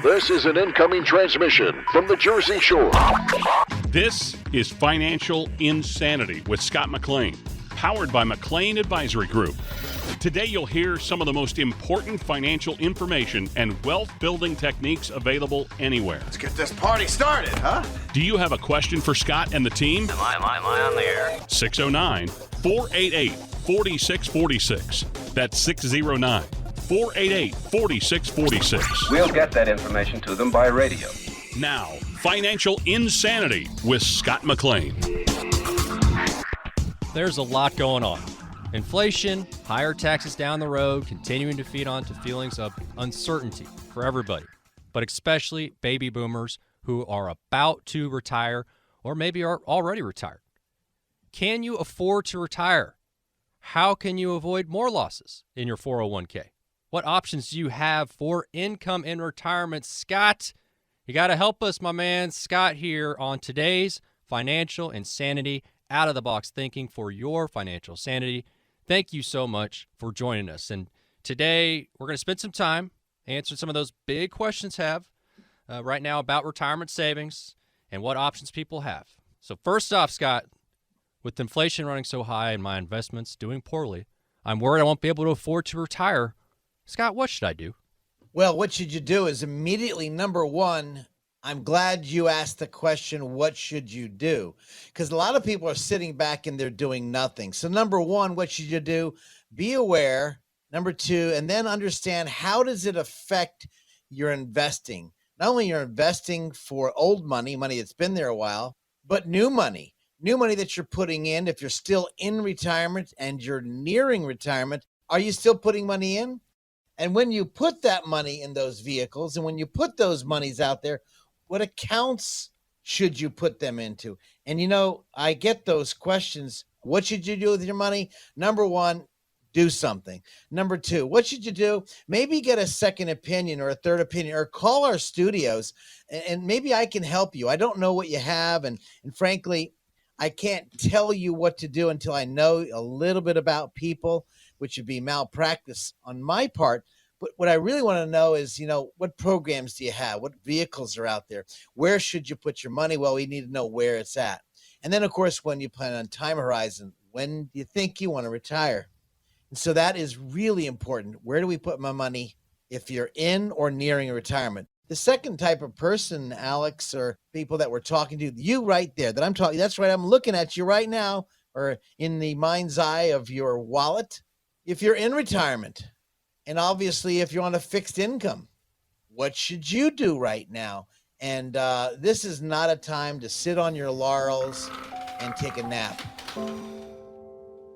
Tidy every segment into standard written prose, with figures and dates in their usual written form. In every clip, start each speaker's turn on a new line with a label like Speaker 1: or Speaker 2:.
Speaker 1: This is an incoming transmission from the Jersey Shore.
Speaker 2: This is Financial Insanity with Scott McLean, powered by McLean Advisory Group. Today you'll hear some of the most important financial information and wealth-building techniques available anywhere.
Speaker 3: Let's get this party started, huh?
Speaker 2: Do you have a question for Scott and the team?
Speaker 4: Am I on the air?
Speaker 2: 609-488-4646. That's 609-488-4646.
Speaker 5: We'll get that information to them by radio.
Speaker 2: Now, Financial Insanity with Scott McLean.
Speaker 6: There's a lot going on. Inflation, higher taxes down the road, continuing to feed on to feelings of uncertainty for everybody, but especially baby boomers who are about to retire or maybe are already retired. Can you afford to retire? How can you avoid more losses in your 401k? What options do you have for income in retirement? Scott, you got to help us, my man. Scott here on today's Financial Insanity, out-of-the-box thinking for your financial sanity. Thank you so much for joining us. And today we're going to spend some time answering some of those big questions right now about retirement savings and what options people have. So first off, Scott, with inflation running so high and my investments doing poorly, I'm worried I won't be able to afford to retire. Scott, what should I do?
Speaker 7: Well, what should you do is immediately, number one, I'm glad you asked the question, what should you do? Because a lot of people are sitting back and they're doing nothing. So number one, what should you do? Be aware. Number two, and then understand, how does it affect your investing? Not only your investing for old money that's been there a while, but new money that you're putting in. If you're still in retirement and you're nearing retirement, are you still putting money in? And when you put that money in those vehicles and when you put those monies out there, what accounts should you put them into? And, I get those questions. What should you do with your money? Number one, do something. Number two, what should you do? Maybe get a second opinion or a third opinion, or call our studios and maybe I can help you. I don't know what you have. And frankly, I can't tell you what to do until I know a little bit about people, which would be malpractice on my part. But what I really want to know is, what programs do you have? What vehicles are out there? Where should you put your money? Well, we need to know where it's at. And then, of course, when you plan on time horizon, when do you think you want to retire? And so that is really important. Where do we put my money if you're in or nearing retirement? The second type of person, Alex, or people that we're talking to, you right there that I'm talking, that's right, I'm looking at you right now, or in the mind's eye of your wallet. If you're in retirement, and obviously, if you're on a fixed income, what should you do right now? And this is not a time to sit on your laurels and take a nap.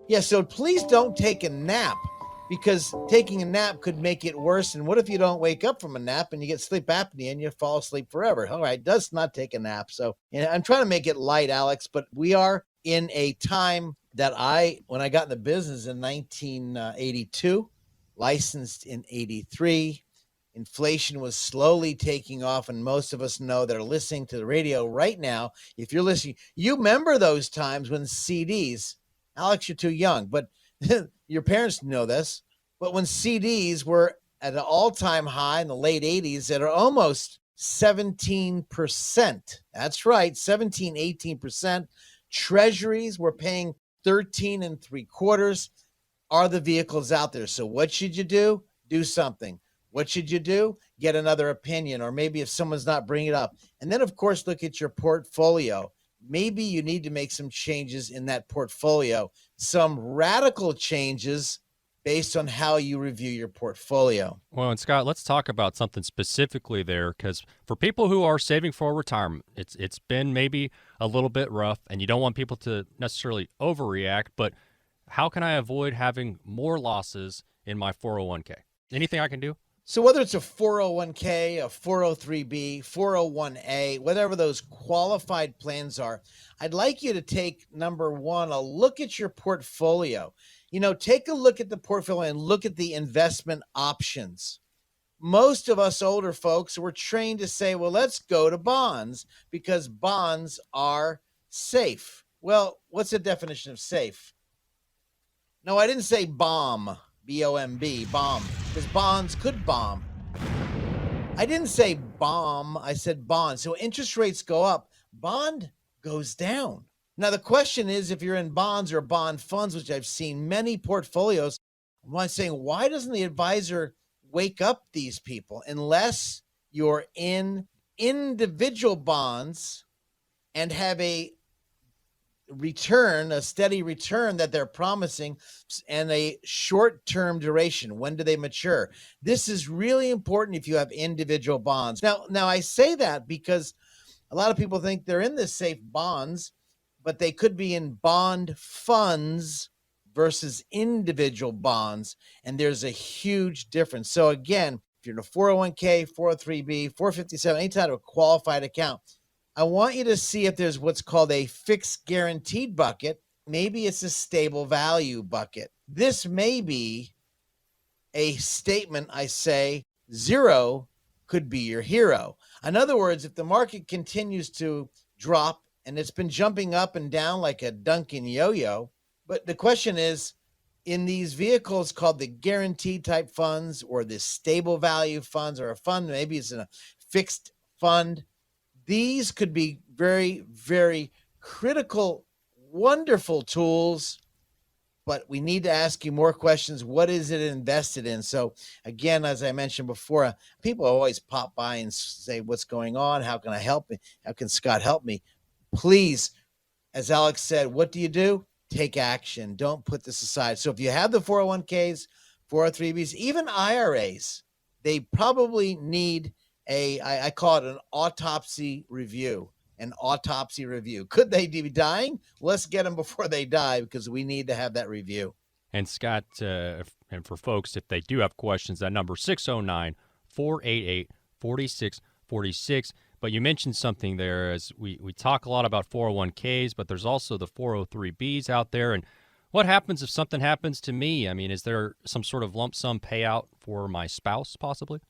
Speaker 7: Yeah, so please don't take a nap, because taking a nap could make it worse. And what if you don't wake up from a nap and you get sleep apnea and you fall asleep forever? All right, does not take a nap. So I'm trying to make it light, Alex, but we are in a time that when I got in the business in 1982, licensed in 83. Inflation was slowly taking off, and most of us know that are listening to the radio right now. If you're listening, you remember those times when CDs, Alex, you're too young, but your parents know this, but when CDs were at an all-time high in the late 80s that are almost 17%. That's right, 17, 18%. Treasuries were paying 13 3/4. Are the vehicles out there? So what should you do? Do something. What should you do? Get another opinion, or maybe if someone's not bringing it up. And then, of course, look at your portfolio. Maybe you need to make some changes in that portfolio, some radical changes based on how you review your portfolio.
Speaker 6: Well, and Scott, let's talk about something specifically there, because for people who are saving for retirement, it's been maybe a little bit rough, and you don't want people to necessarily overreact, but how can I avoid having more losses in my 401k? Anything I can do?
Speaker 7: So whether it's a 401k, a 403b, 401a, whatever those qualified plans are, I'd like you to take, number one, a look at your portfolio. Take a look at the portfolio and look at the investment options. Most of us older folks were trained to say, well, let's go to bonds because bonds are safe. Well, what's the definition of safe? No, I didn't say bomb, B-O-M-B, bomb, because bonds could bomb. I didn't say bomb, I said bond. So interest rates go up, bond goes down. Now, the question is, if you're in bonds or bond funds, which I've seen many portfolios, I'm saying, why doesn't the advisor wake up these people unless you're in individual bonds and have a return, a steady return that they're promising, and a short-term duration? When do they mature? This is really important if you have individual bonds. Now I say that because a lot of people think they're in the safe bonds, but they could be in bond funds versus individual bonds, and there's a huge difference. So again, if you're in a 401k, 403b, 457, any type of qualified account, I want you to see if there's what's called a fixed guaranteed bucket. Maybe it's a stable value bucket. This may be a statement I say, zero could be your hero. In other words, if the market continues to drop, and it's been jumping up and down like a Dunkin' yo-yo, but the question is, in these vehicles called the guaranteed type funds or the stable value funds, or a fund, maybe it's in a fixed fund, these could be very, very critical, wonderful tools, but we need to ask you more questions. What is it invested in? So again, as I mentioned before, people always pop by and say, what's going on? How can I help? How can Scott help me? Please, as Alex said, what do? Take action. Don't put this aside. So if you have the 401ks, 403bs, even IRAs, they probably need I call it an autopsy review. An autopsy review. Could they be dying? Let's get them before they die, because we need to have that review.
Speaker 6: And Scott, and for folks, if they do have questions, that number 609-488-4646. But you mentioned something there, as we talk a lot about 401ks, but there's also the 403bs out there. And what happens if something happens to me? I mean, is there some sort of lump sum payout for my spouse, possibly?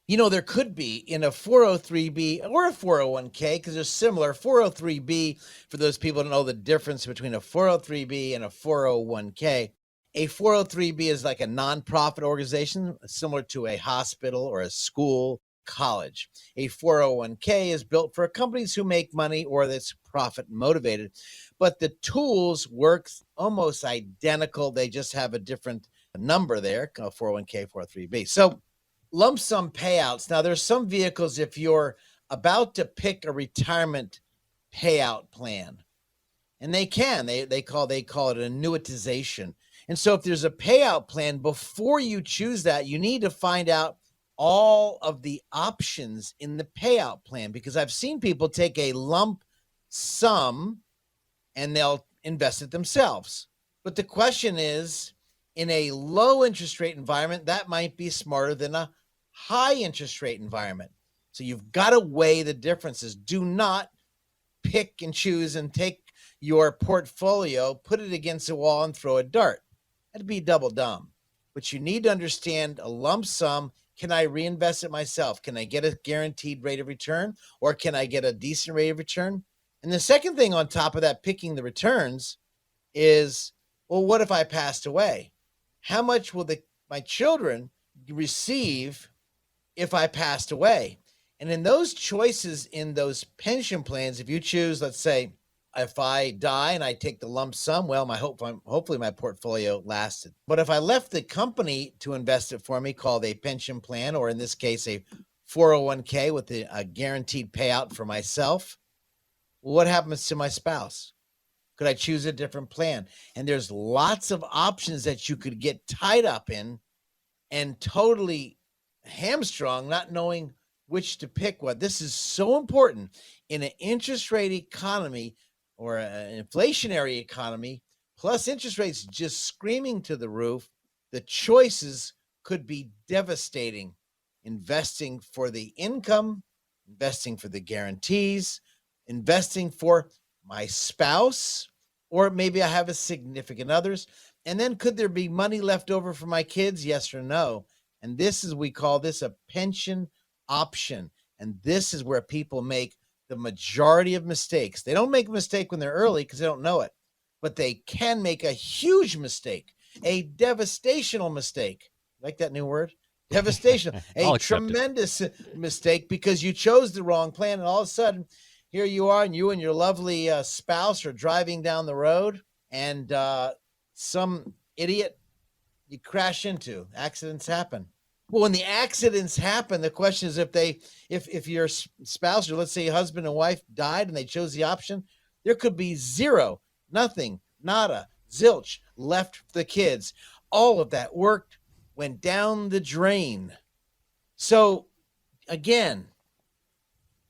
Speaker 7: There could be in a 403b or a 401k, because they're similar. 403b, for those people who don't know the difference between a 403b and a 401k, a 403b is like a nonprofit organization, similar to a hospital or a school, college. A 401k is built for companies who make money or that's profit motivated, but the tools work almost identical. They just have a different number there, 401k, 403b. So lump sum payouts. Now, there's some vehicles, if you're about to pick a retirement payout plan, and they call it annuitization. And so if there's a payout plan, before you choose that, you need to find out all of the options in the payout plan, because I've seen people take a lump sum and they'll invest it themselves. But the question is, in a low interest rate environment, that might be smarter than a high interest rate environment. So you've got to weigh the differences. Do not pick and choose and take your portfolio, put it against a wall and throw a dart. That'd be double dumb. But you need to understand a lump sum. Can I reinvest it myself? Can I get a guaranteed rate of return, or can I get a decent rate of return? And the second thing on top of that, picking the returns, is, well, what if I passed away? How much will my children receive if I passed away? And in those choices, in those pension plans, if you choose, let's say, if I die and I take the lump sum, well, hopefully my portfolio lasted. But if I left the company to invest it for me, called a pension plan, or in this case, a 401k with a guaranteed payout for myself, well, what happens to my spouse? Could I choose a different plan? And there's lots of options that you could get tied up in and totally hamstrung, not knowing which to pick what. This is so important in an interest rate economy or an inflationary economy, plus interest rates just screaming to the roof. The choices could be devastating. Investing for the income, investing for the guarantees, investing for my spouse, or maybe I have a significant others. And then could there be money left over for my kids? Yes or no? And we call this a pension option. And this is where people make the majority of mistakes. They don't make a mistake when they're early because they don't know it, but they can make a huge mistake, a devastational mistake. Like that new word? Devastation.
Speaker 6: I'll
Speaker 7: A
Speaker 6: accept it.
Speaker 7: tremendous mistake because you chose the wrong plan. And all of a sudden, here you are, and you and your lovely spouse are driving down the road, and some idiot you crash into. Accidents happen. Well, when the accidents happen, the question is if your spouse, or let's say husband and wife, died and they chose the option, there could be zero, nothing, nada, zilch left for the kids. All of that worked, went down the drain. So again,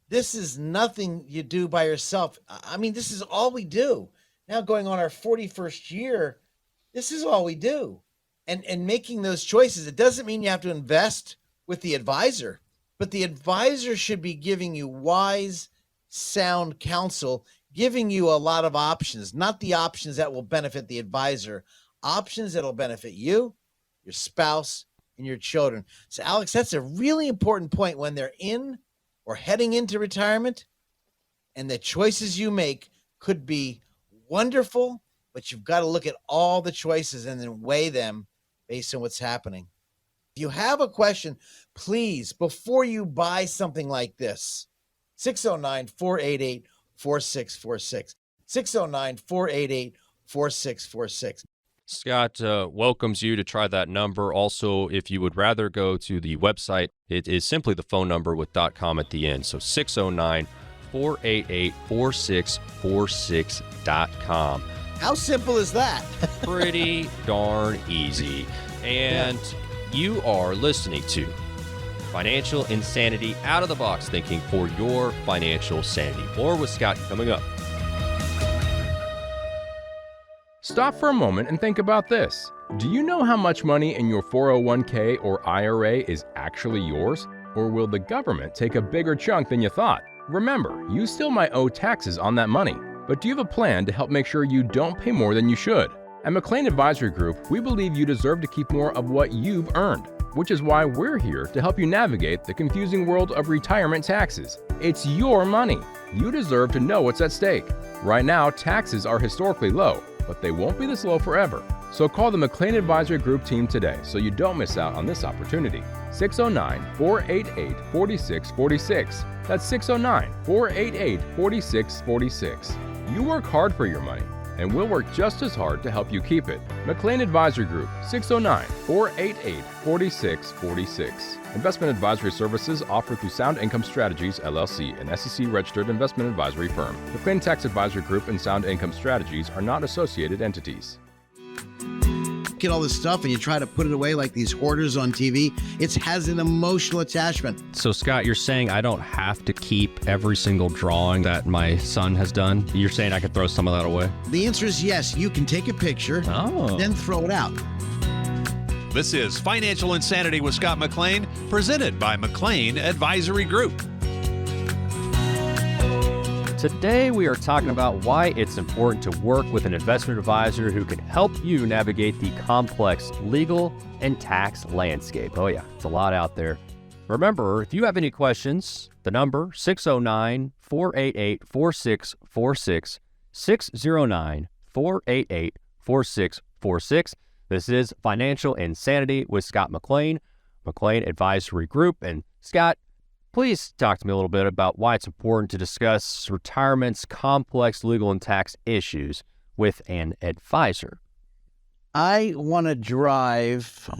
Speaker 7: this is nothing you do by yourself. I mean, this is all we do. Now going on our 41st year, this is all we do. And making those choices, it doesn't mean you have to invest with the advisor, but the advisor should be giving you wise, sound counsel, giving you a lot of options, not the options that will benefit the advisor, options that will benefit you, your spouse, and your children. So, Alex, that's a really important point when they're in or heading into retirement, and the choices you make could be wonderful, but you've got to look at all the choices and then weigh them based on what's happening. If you have a question, please, before you buy something like this, 609-488-4646. 609-488-4646.
Speaker 6: Scott welcomes you to try that number. Also, if you would rather go to the website, it is simply the phone number with .com at the end. So 609-488-4646.com.
Speaker 7: How simple is that?
Speaker 6: Pretty darn easy. And you are listening to Financial Insanity, out of the box thinking for your financial sanity. More with Scott coming up.
Speaker 4: Stop for a moment and think about this. Do you know how much money in your 401k or IRA is actually yours? Or will the government take a bigger chunk than you thought? Remember, you still might owe taxes on that money. But do you have a plan to help make sure you don't pay more than you should? At McLean Advisory Group, we believe you deserve to keep more of what you've earned, which is why we're here to help you navigate the confusing world of retirement taxes. It's your money. You deserve to know what's at stake. Right now, taxes are historically low, but they won't be this low forever. So call the McLean Advisory Group team today so you don't miss out on this opportunity. 609-488-4646. That's 609-488-4646. You work hard for your money, and we'll work just as hard to help you keep it. McLean Advisory Group, 609-488-4646. Investment advisory services offered through Sound Income Strategies, LLC, an SEC-registered investment advisory firm. McLean Tax Advisory Group and Sound Income Strategies are not associated entities.
Speaker 8: Get all this stuff and you try to put it away like these hoarders on TV. It has an emotional attachment.
Speaker 6: So, Scott, you're saying I don't have to keep every single drawing that my son has done? You're saying I could throw some of that away?
Speaker 8: The answer is yes. You can take a picture, then throw it out.
Speaker 9: This is Financial Insanity with Scott McLean, presented by McLean Advisory Group.
Speaker 6: Today, we are talking about why it's important to work with an investment advisor who can help you navigate the complex legal and tax landscape. Oh yeah, it's a lot out there. Remember, if you have any questions, the number 609-488-4646, 609-488-4646. This is Financial Insanity with Scott McLean, McLean Advisory Group. And Scott, please talk to me a little bit about why it's important to discuss retirement's complex legal and tax issues with an advisor.
Speaker 8: I want to drive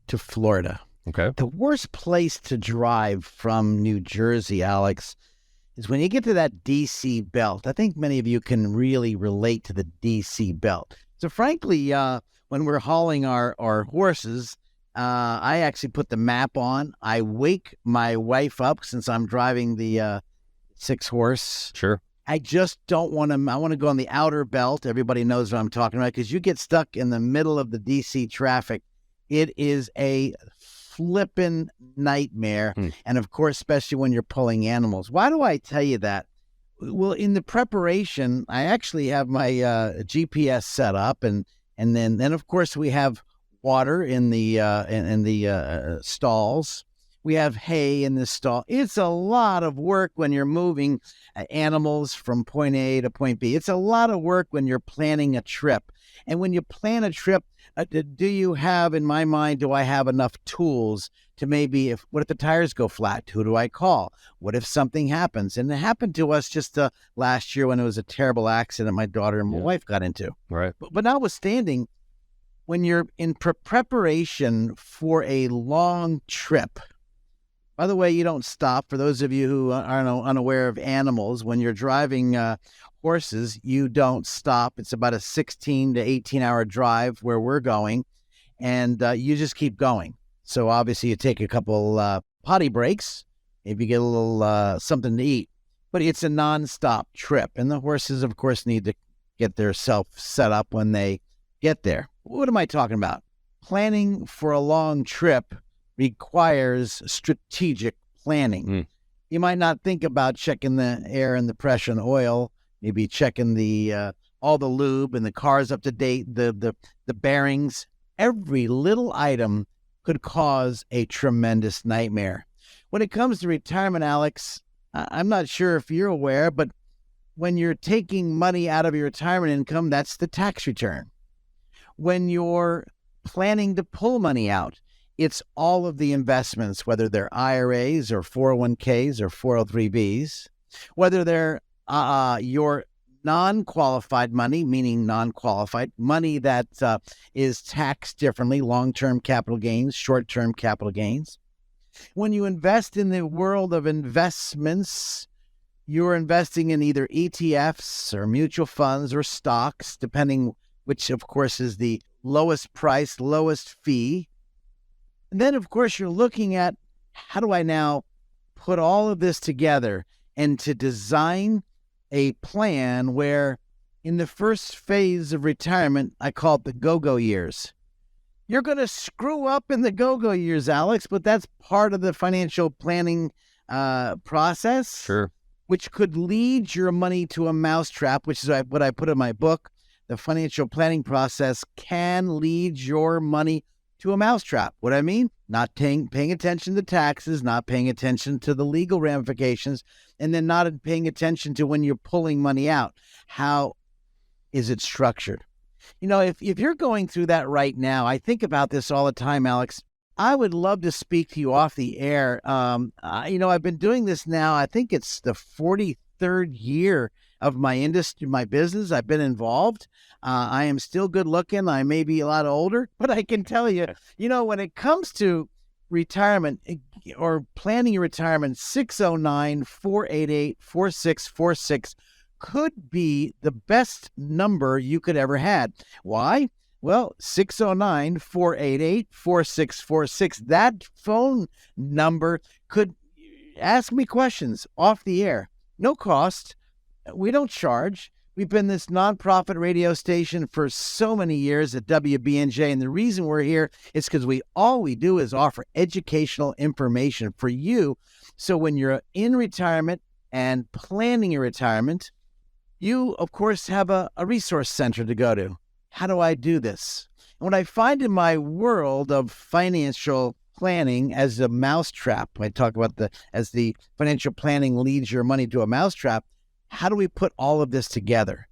Speaker 8: to Florida.
Speaker 6: Okay.
Speaker 8: The worst place to drive from New Jersey, Alex, is when you get to that D.C. belt. I think many of you can really relate to the D.C. belt. So frankly, when we're hauling our horses, I actually put the map on. I wake my wife up since I'm driving the 6-horse.
Speaker 6: Sure.
Speaker 8: I just don't want to. I want to go on the outer belt. Everybody knows what I'm talking about because you get stuck in the middle of the DC traffic. It is a flippin' nightmare. And of course, especially when you're pulling animals. Why do I tell you that? Well, in the preparation, I actually have my GPS set up, and then of course we have water in the stalls. We have hay in the stall. It's a lot of work when you're moving animals from point A to point B. It's a lot of work when you're planning a trip. And when you plan a trip, do you have, in my mind, do I have enough tools to maybe what if the tires go flat? Who do I call? What if something happens? And it happened to us just last year when it was a terrible accident my daughter and my wife got into.
Speaker 6: Right.
Speaker 8: But notwithstanding, when you're in preparation for a long trip, by the way, you don't stop. For those of you who are unaware of animals, when you're driving horses, you don't stop. It's about a 16 to 18-hour drive where we're going, and you just keep going. So obviously you take a couple potty breaks, maybe you get a little something to eat, but it's a nonstop trip. And the horses, of course, need to get their self set up when they get there. What am I talking about? Planning for a long trip requires strategic planning. You might not think about checking the air and the pressure and oil, maybe checking the all the lube and the car's up to date, the bearings. Every little item could cause a tremendous nightmare. When it comes to retirement, Alex, I'm not sure if you're aware, but when you're taking money out of your retirement income, that's the tax return. When you're planning to pull money out, it's all of the investments, whether they're IRAs or 401ks or 403bs, whether they're your non-qualified money, meaning non-qualified money that is taxed differently, long-term capital gains, short-term capital gains. When you invest in the world of investments, you're investing in either ETFs or mutual funds or stocks, depending which, of course, is the lowest price, lowest fee. And then, of course, you're looking at how do I now put all of this together and to design a plan where in the first phase of retirement, I call it the go-go years. You're going to screw up in the go-go years, Alex, but that's part of the financial planning process.
Speaker 6: Sure.
Speaker 8: Which could lead your money to a mousetrap, which is what I put in my book. The financial planning process can lead your money to a mousetrap. What I mean? Not paying attention to taxes, not paying attention to the legal ramifications, and then not paying attention to when you're pulling money out. How is it structured? You know, if you're going through that right now, I think about this all the time, Alex. I would love to speak to you off the air. I've been doing this now. I think it's the 43rd year of my industry, my business. I've been involved. I am still good looking. I may be a lot older, but I can tell you, when it comes to retirement or planning your retirement, 609-488-4646 could be the best number you could ever had. Why? Well, 609-488-4646. That phone number could ask me questions off the air. No cost. We don't charge. We've been this nonprofit radio station for so many years at WBNJ, and the reason we're here is because all we do is offer educational information for you. So when you're in retirement and planning your retirement, you, of course, have a resource center to go to. How do I do this? And what I find in my world of financial planning as a mousetrap, I talk about as the financial planning leads your money to a mousetrap. How do we put all of this together?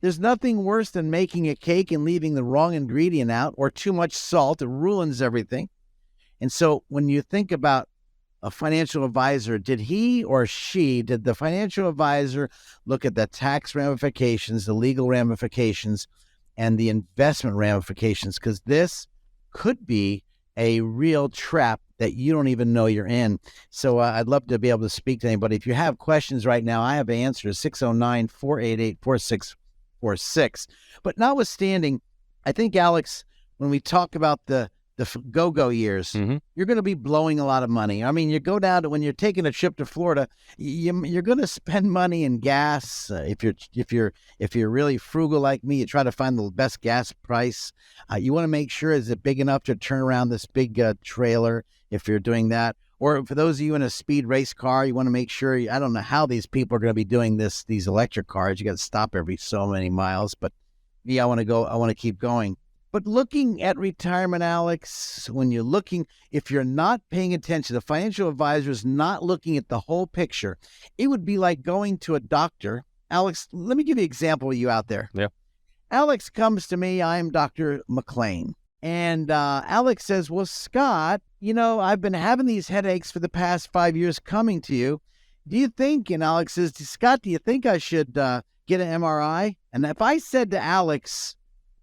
Speaker 8: There's nothing worse than making a cake and leaving the wrong ingredient out or too much salt. It ruins everything. And so when you think about a financial advisor, did the financial advisor look at the tax ramifications, the legal ramifications, and the investment ramifications? Because this could be a real trap that you don't even know you're in. So I'd love to be able to speak to anybody. If you have questions right now, I have answers, 609-488-4646. But notwithstanding, I think, Alex, when we talk about the go-go years, you're going to be blowing a lot of money. I mean, you go down to when you're taking a trip to Florida, you're going to spend money in gas. If you're really frugal like me, you try to find the best gas price. You want to make sure, is it big enough to turn around this big trailer if you're doing that? Or for those of you in a speed race car, you want to make sure, I don't know how these people are going to be doing these electric cars. You got to stop every so many miles. But I want to keep going. But looking at retirement, Alex, if you're not paying attention, the financial advisor is not looking at the whole picture. It would be like going to a doctor. Alex, let me give you an example of you out there.
Speaker 6: Yeah.
Speaker 8: Alex comes to me. I'm Dr. McLean. And Alex says, well, Scott, I've been having these headaches for the past 5 years coming to you. Do you think, and Alex says, Scott, do you think I should get an MRI? And if I said to Alex,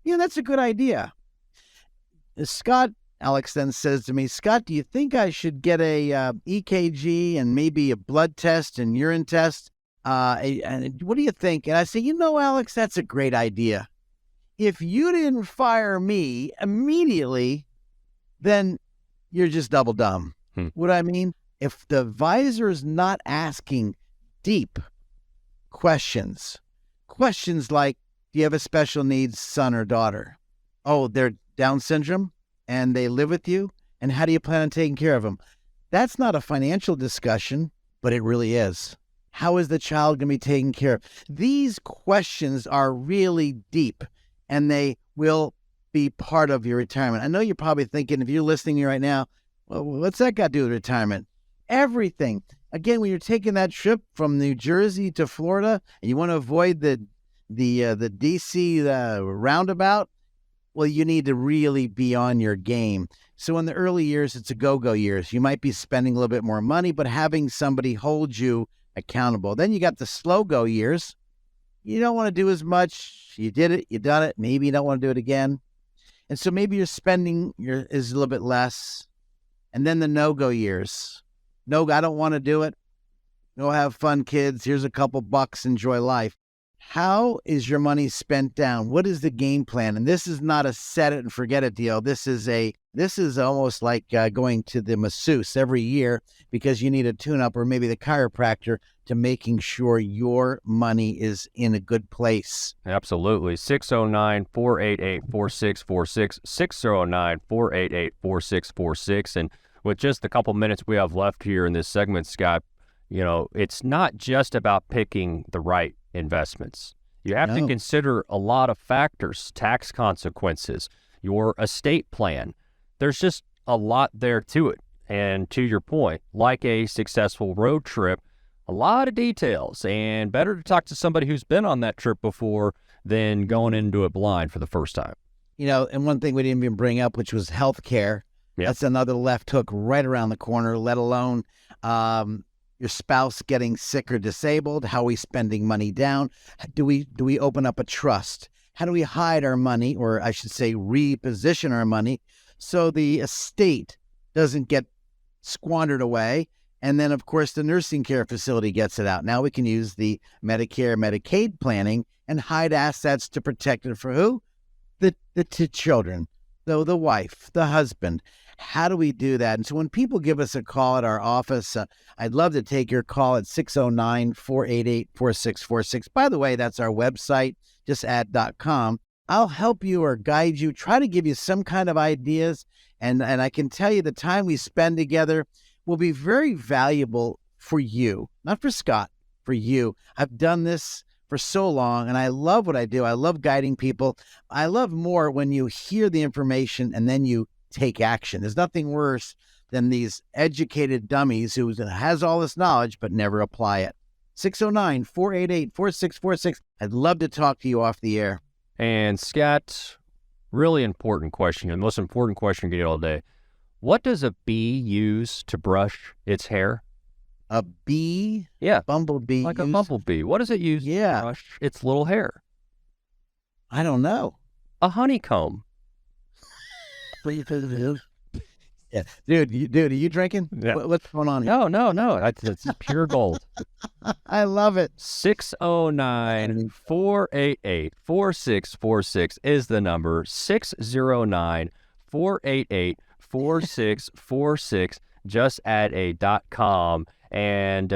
Speaker 8: that's a good idea. Alex then says to me, Scott, do you think I should get a EKG and maybe a blood test and urine test? And what do you think? And I say, Alex, that's a great idea. If you didn't fire me immediately, then you're just double dumb. What I mean? If the advisor is not asking deep questions like, do you have a special needs son or daughter? Oh, they're Down syndrome and they live with you? And how do you plan on taking care of them? That's not a financial discussion, but it really is. How is the child going to be taken care of? These questions are really deep, and they will be part of your retirement. I know you're probably thinking, if you're listening to me right now, well, what's that got to do with retirement? Everything. Again, when you're taking that trip from New Jersey to Florida and you want to avoid the DC roundabout, well, you need to really be on your game. So in the early years, it's a go-go years. You might be spending a little bit more money, but having somebody hold you accountable. Then you got the slow-go years. You don't want to do as much. You did it. You done it. Maybe you don't want to do it again. And so maybe your spending is a little bit less. And then the no-go years. No, I don't want to do it. Go have fun, kids. Here's a couple bucks. Enjoy life. How is your money spent down? What is the game plan? And this is not a set it and forget it deal. This is almost like going to the masseuse every year because you need a tune-up, or maybe the chiropractor, to making sure your money is in a good place.
Speaker 6: Absolutely. 609-488-4646, 609-488-4646. And with just the couple minutes we have left here in this segment, Scott, it's not just about picking the right investments. You have to consider a lot of factors, tax consequences, your estate plan. There's just a lot there to it. And to your point, like a successful road trip, a lot of details, and better to talk to somebody who's been on that trip before than going into it blind for the first time.
Speaker 8: And one thing we didn't even bring up, which was healthcare. Yep. That's another left hook right around the corner, let alone your spouse getting sick or disabled. How are we spending money down? Do we open up a trust? How do we hide our money, or I should say reposition our money, so the estate doesn't get squandered away? And then, of course, the nursing care facility gets it out. Now we can use the Medicare, Medicaid planning and hide assets to protect it for who? The children, the wife, the husband. How do we do that? And so when people give us a call at our office, I'd love to take your call at 609-488-4646. By the way, that's our website, just add.com. I'll help you or guide you, try to give you some kind of ideas. And I can tell you the time we spend together will be very valuable for you, not for Scott, for you. I've done this for so long, and I love what I do. I love guiding people. I love more when you hear the information and then you take action. There's nothing worse than these educated dummies who has all this knowledge but never apply it. 609-488-4646. I'd love to talk to you off the air.
Speaker 6: And Scott, really important question, the most important question you get all day. What does a bee use to brush its hair?
Speaker 8: A bee?
Speaker 6: Yeah.
Speaker 8: Bumblebee.
Speaker 6: Like a bumblebee. What does it use to brush its little hair?
Speaker 8: I don't know.
Speaker 6: A honeycomb.
Speaker 8: Yeah. Dude, are you drinking?
Speaker 6: Yeah.
Speaker 8: What's going on here?
Speaker 6: No. It's pure gold.
Speaker 8: I love it.
Speaker 6: 609-488-4646 is the number. 609-488-4646. Just add a.com. And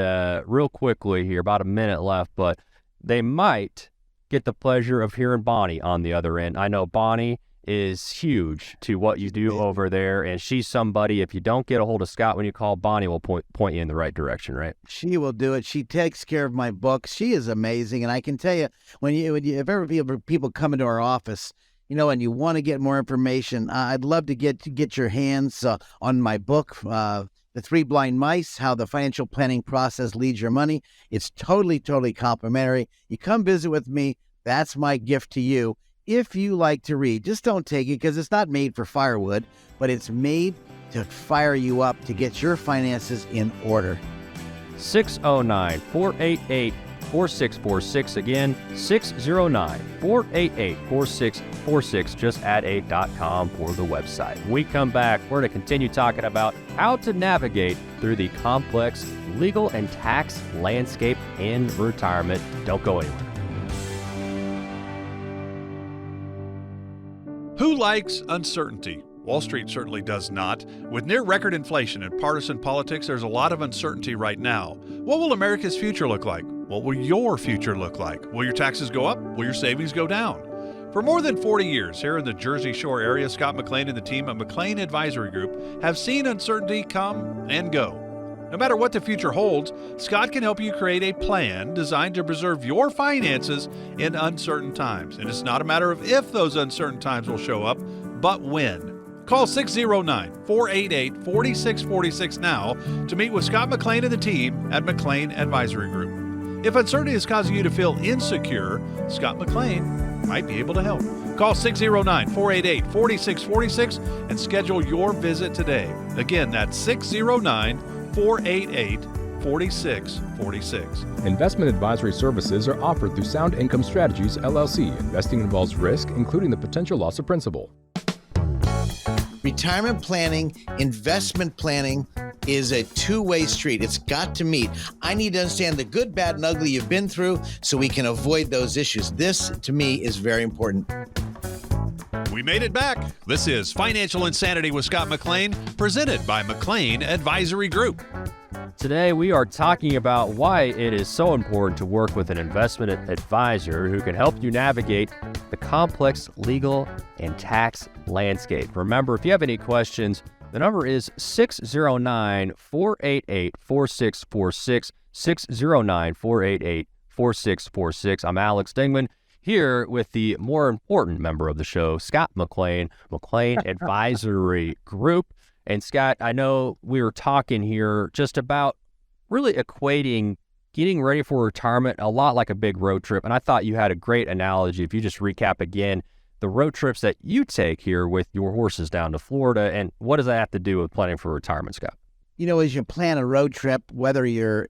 Speaker 6: real quickly here, about a minute left, but they might get the pleasure of hearing Bonnie on the other end. I know Bonnie is huge to what you do over there, and she's somebody, if you don't get a hold of Scott when you call, Bonnie will point you in the right direction, right?
Speaker 8: She will do it. She takes care of my books. She is amazing, and I can tell you, if ever people come into our office, and you want to get more information, I'd love to get your hands on my book, The Three Blind Mice, How the Financial Planning Process Leads Your Money. It's totally complimentary. You come visit with me. That's my gift to you. If you like to read, just don't take it because it's not made for firewood, but it's made to fire you up to get your finances in order.
Speaker 6: 609-488-4646. Again, 609-488-4646. Just add a .com for the website. When we come back, we're going to continue talking about how to navigate through the complex legal and tax landscape in retirement. Don't go anywhere.
Speaker 9: Who likes uncertainty? Wall Street certainly does not. With near record inflation and partisan politics, there's a lot of uncertainty right now. What will America's future look like? What will your future look like? Will your taxes go up? Will your savings go down? For more than 40 years here in the Jersey Shore area, Scott McLean and the team at McLean Advisory Group have seen uncertainty come and go. No matter what the future holds, Scott can help you create a plan designed to preserve your finances in uncertain times. And it's not a matter of if those uncertain times will show up, but when. Call 609-488-4646 now to meet with Scott McLean and the team at McLean Advisory Group. If uncertainty is causing you to feel insecure, Scott McLean might be able to help. Call 609-488-4646 and schedule your visit today. Again, that's 609-488-4646.
Speaker 4: Investment advisory services are offered through Sound Income Strategies, LLC. Investing involves risk, including the potential loss of principal.
Speaker 7: Retirement planning, investment planning is a two-way street. It's got to meet. I need to understand the good, bad, and ugly you've been through so we can avoid those issues. This, to me, is very important.
Speaker 9: We made it back. This is Financial Insanity with Scott McLean, presented by McLean Advisory Group.
Speaker 6: Today, we are talking about why it is so important to work with an investment advisor who can help you navigate the complex legal and tax landscape. Remember, if you have any questions, the number is 609-488-4646, 609-488-4646. I'm Alex Dingman, here with the more important member of the show, Scott McLean, McLean Advisory Group. And Scott, I know we were talking here just about really equating getting ready for retirement a lot like a big road trip. And I thought you had a great analogy. If you just recap again, the road trips that you take here with your horses down to Florida, and what does that have to do with planning for retirement, Scott?
Speaker 8: You know, as you plan a road trip, whether you're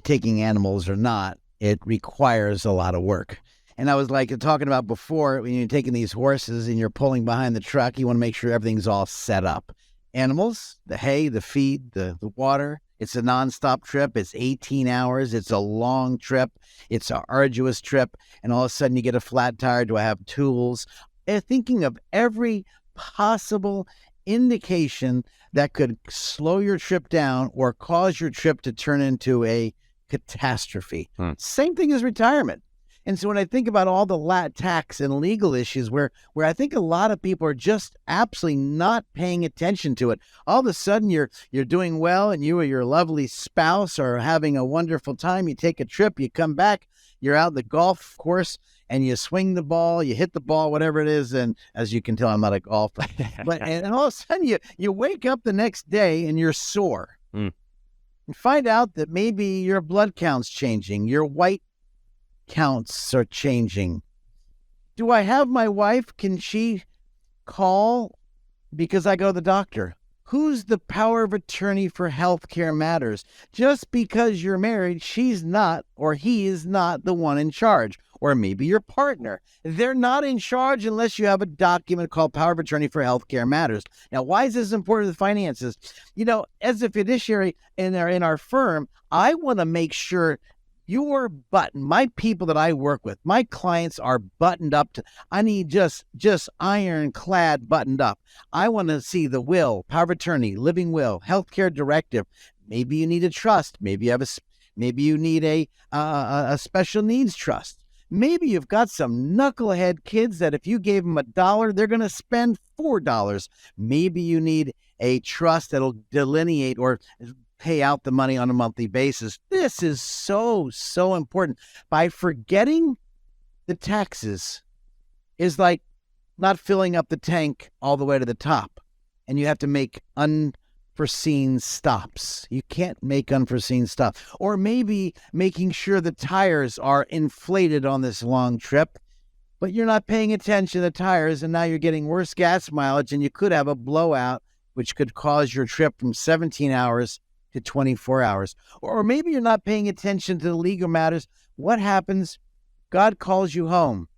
Speaker 8: taking animals or not, it requires a lot of work. And I was like talking about before, when you're taking these horses and you're pulling behind the truck, you want to make sure everything's all set up. Animals, the hay, the feed, the water. It's a nonstop trip. It's 18 hours. It's a long trip. It's an arduous trip. And all of a sudden you get a flat tire. Do I have tools? And thinking of every possible indication that could slow your trip down or cause your trip to turn into a catastrophe. Same thing as retirement. And so when I think about all the tax and legal issues where I think a lot of people are just absolutely not paying attention to it, all of a sudden you're doing well and you or your lovely spouse are having a wonderful time. You take a trip, you come back, you're out the golf course and you swing the ball, you hit the ball, whatever it is. And as you can tell, I'm not a golfer. and all of a sudden you wake up the next day and you're sore. And find out that maybe your blood count's changing, your white counts are changing. Do I have my wife? Can she call because I go to the doctor? Who's the power of attorney for healthcare matters? Just because you're married, she's not or he is not the one in charge. Or maybe your partner. They're not in charge unless you have a document called Power of Attorney for Healthcare Matters. Now, why is this important to the finances? You know, as a fiduciary in our firm, I want to make sure your button, my people that I work with, my clients are buttoned up. I need just ironclad buttoned up. I want to see the will, power of attorney, living will, healthcare directive. Maybe you need a trust. Maybe you need a special needs trust. Maybe you've got some knucklehead kids that if you gave them $1, they're going to spend $4. Maybe you need a trust that'll delineate or pay out the money on a monthly basis. This is so important. By forgetting the taxes is like not filling up the tank all the way to the top, and you have to make unforeseen stops. You can't make unforeseen stops. Or maybe making sure the tires are inflated on this long trip, but you're not paying attention to the tires, and now you're getting worse gas mileage, and you could have a blowout which could cause your trip from 17 hours to 24 hours. Or maybe you're not paying attention to the legal matters. What happens? God calls you home.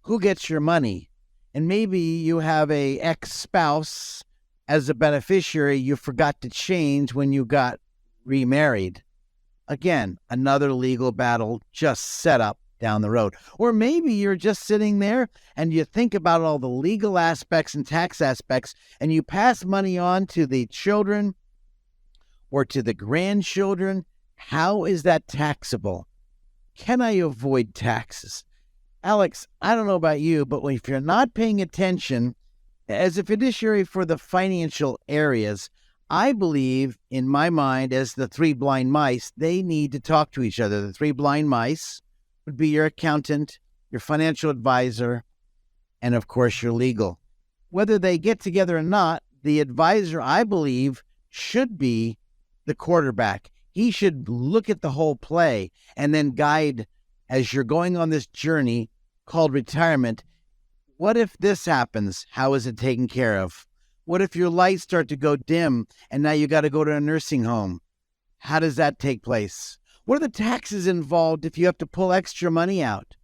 Speaker 8: Who gets your money? And maybe you have a ex-spouse as a beneficiary you forgot to change when you got remarried. Again, another legal battle just set up down the road. Or maybe you're just sitting there and you think about all the legal aspects and tax aspects, and you pass money on to the children or to the grandchildren. How is that taxable? Can I avoid taxes? Alex, I don't know about you, but if you're not paying attention as a fiduciary for the financial areas, I believe, in my mind, as the three blind mice, they need to talk to each other. The three blind mice would be your accountant, your financial advisor, and, of course, your legal. Whether they get together or not, the advisor, I believe, should be the quarterback. He should look at the whole play and then guide as you're going on this journey called retirement. What if this happens? How is it taken care of? What if your lights start to go dim and now you got to go to a nursing home? How does that take place? What are the taxes involved if you have to pull extra money out?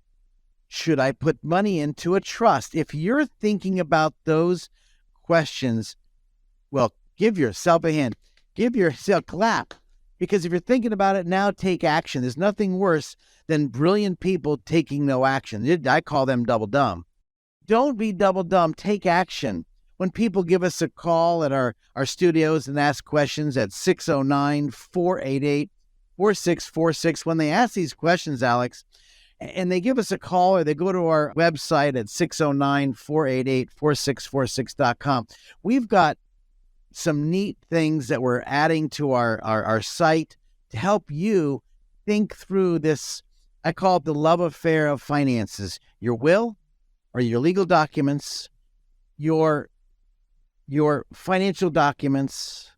Speaker 8: Should I put money into a trust? If you're thinking about those questions, well, give yourself a hand. Give yourself a clap. Because if you're thinking about it now, take action. There's nothing worse than brilliant people taking no action. I call them double dumb. Don't be double dumb. Take action. When people give us a call at our studios and ask questions at 609-488-4646, when they ask these questions, Alex, and they give us a call or they go to our website at 609-488-4646.com, we've got some neat things that we're adding to our site to help you think through this. I call it the love affair of finances. Your will or your legal documents, your financial documents,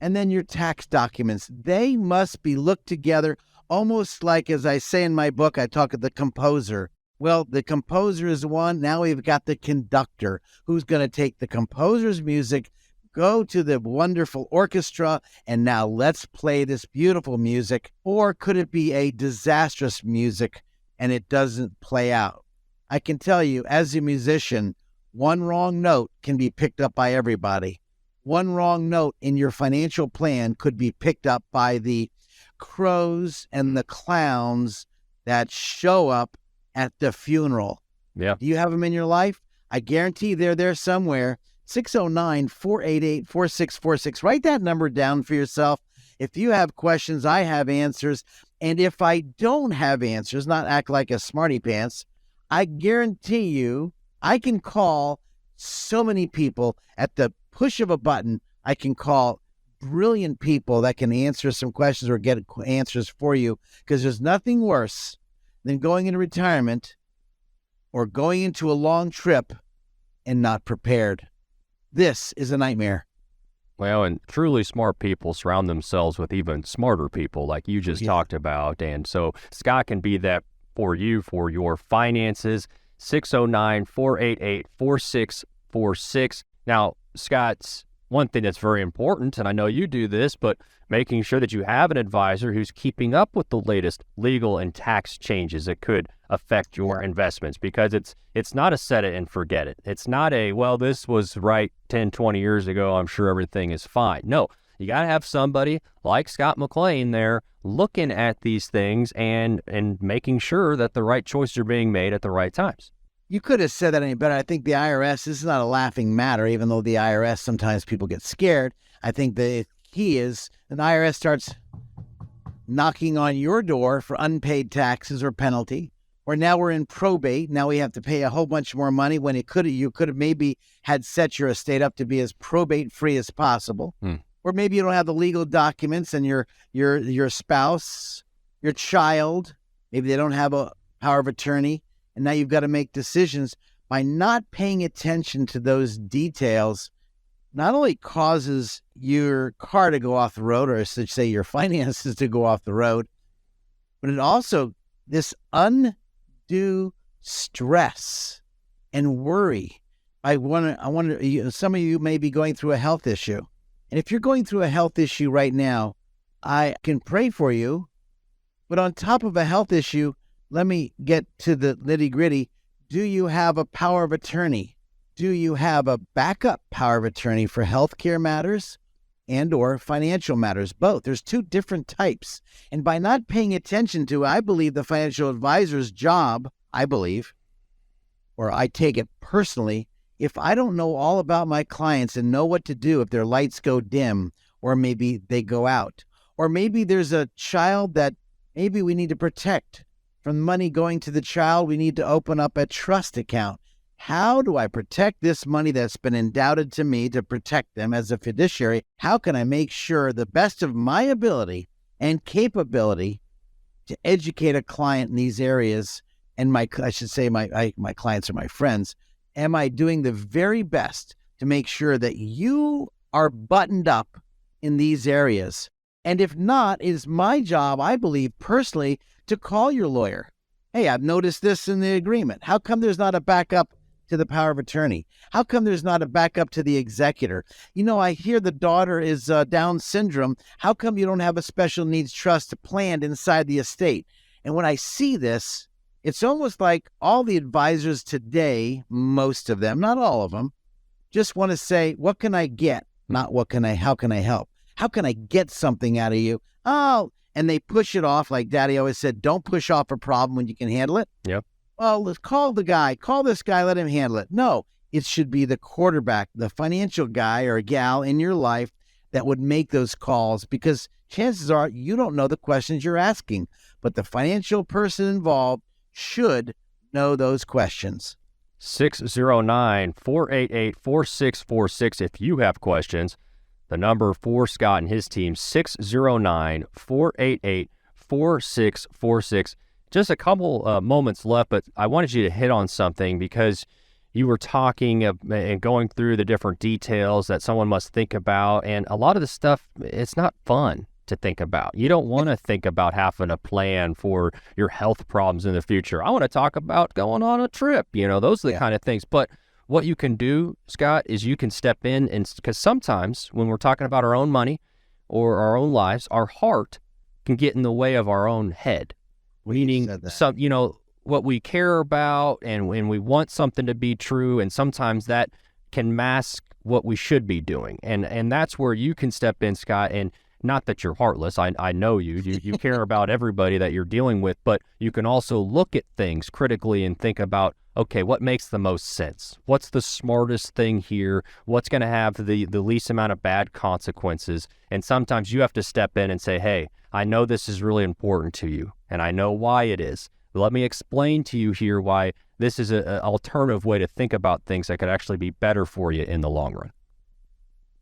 Speaker 8: and then your tax documents. They must be looked together almost like, as I say in my book, I talk of the composer. Well, the composer is one. Now we've got the conductor who's going to take the composer's music, go to the wonderful orchestra, and now let's play this beautiful music. Or could it be a disastrous music and it doesn't play out? I can tell you, as a musician, one wrong note can be picked up by everybody. One wrong note in your financial plan could be picked up by the crows and the clowns that show up at the funeral.
Speaker 6: Yeah.
Speaker 8: Do you have them in your life? I guarantee they're there somewhere. 609-488-4646. Write that number down for yourself. If you have questions, I have answers. And if I don't have answers, not act like a smarty pants, I guarantee you I can call so many people at the push of a button. I can call brilliant people that can answer some questions or get answers for you, because there's nothing worse than going into retirement or going into a long trip and not prepared. This is a nightmare.
Speaker 6: Well, and truly smart people surround themselves with even smarter people like you just talked about. And so Scott can be that for you, for your finances. 609-488-4646. Now, Scott's one thing that's very important, and I know you do this, but making sure that you have an advisor who's keeping up with the latest legal and tax changes that could affect your investments, because it's not a set it and forget it. It's not a, well, this was right 10, 20 years ago, I'm sure everything is fine. No, you got to have somebody like Scott McLean there looking at these things and making sure that the right choices are being made at the right times.
Speaker 8: You could have said that any better. I think the IRS, this is not a laughing matter, even though the IRS, sometimes people get scared. I think the key is an IRS starts knocking on your door for unpaid taxes or penalty, or now we're in probate. Now we have to pay a whole bunch more money when you could have maybe had set your estate up to be as probate free as possible. Or maybe you don't have the legal documents and your spouse, your child, maybe they don't have a power of attorney. And now you've got to make decisions. By not paying attention to those details, not only causes your car to go off the road, or I should say your finances to go off the road, but it also, this undue stress and worry I wonder, some of you may be going through a health issue. And if you're going through a health issue right now, I can pray for you. But on top of a health issue, let me get to the nitty-gritty. Do you have a power of attorney? Do you have a backup power of attorney for healthcare matters and or financial matters? Both. There's two different types. And by not paying attention to, I believe, the financial advisor's job, I believe, or I take it personally, if I don't know all about my clients and know what to do if their lights go dim or maybe they go out, or maybe there's a child that maybe we need to protect from money going to the child, we need to open up a trust account. How do I protect this money that's been endowed to me to protect them as a fiduciary? How can I make sure the best of my ability and capability to educate a client in these areas? And my clients are my friends. Am I doing the very best to make sure that you are buttoned up in these areas? And if not, it is my job, I believe personally, to call your lawyer. Hey, I've noticed this in the agreement. How come there's not a backup to the power of attorney? How come there's not a backup to the executor? You know, I hear the daughter is Down syndrome. How come you don't have a special needs trust planned inside the estate? And when I see this, it's almost like all the advisors today, most of them, not all of them, just want to say, what can I get? Not how can I help? How can I get something out of you? Oh, and they push it off. Like Daddy always said, don't push off a problem when you can handle it.
Speaker 6: Yep.
Speaker 8: Well, let's call this guy, let him handle it. No, it should be the quarterback, the financial guy or gal in your life that would make those calls, because chances are you don't know the questions you're asking, but the financial person involved should know those questions.
Speaker 6: 609-488-4646 if you have questions. The number for Scott and his team, 609-488-4646. Just a couple moments left, but I wanted you to hit on something because you were talking and going through the different details that someone must think about, and a lot of the stuff, it's not fun to think about. You don't want to think about having a plan for your health problems in the future. I want to talk about going on a trip. Those are the kind of things. But what you can do, Scott, is you can step in, and because sometimes when we're talking about our own money or our own lives, our heart can get in the way of our own head. Meaning, what we care about, and when we want something to be true, and sometimes that can mask what we should be doing. And that's where you can step in, Scott, and not that you're heartless. I know you care about everybody that you're dealing with, but you can also look at things critically and think about, okay, what makes the most sense? What's the smartest thing here? What's going to have the least amount of bad consequences? And sometimes you have to step in and say, hey, I know this is really important to you, and I know why it is. Let me explain to you here why this is an alternative way to think about things that could actually be better for you in the long run.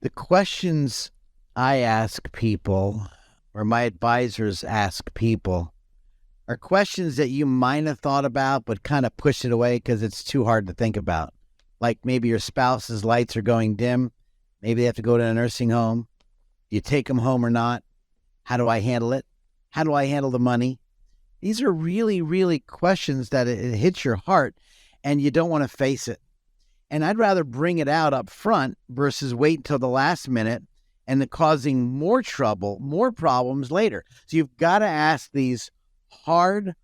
Speaker 8: The questions I ask people, or my advisors ask people, are questions that you might have thought about but kind of push it away because it's too hard to think about. Like maybe your spouse's lights are going dim. Maybe they have to go to a nursing home. Do you take them home or not? How do I handle it? How do I handle the money? These are really, really questions that it hits your heart and you don't want to face it. And I'd rather bring it out up front versus wait until the last minute and causing more trouble, more problems later. So you've got to ask these hard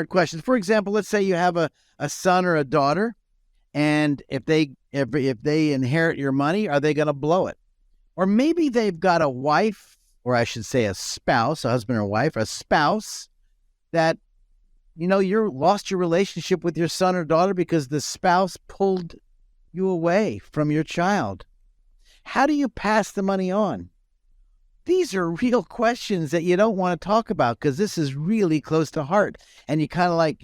Speaker 8: questions. For example, let's say you have a son or a daughter, and if they inherit your money, are they going to blow it? Or maybe they've got a wife, or I should say a spouse, a husband or wife, a spouse that, you lost your relationship with your son or daughter because the spouse pulled you away from your child. How do you pass the money on? These are real questions that you don't want to talk about because this is really close to heart. And you kind of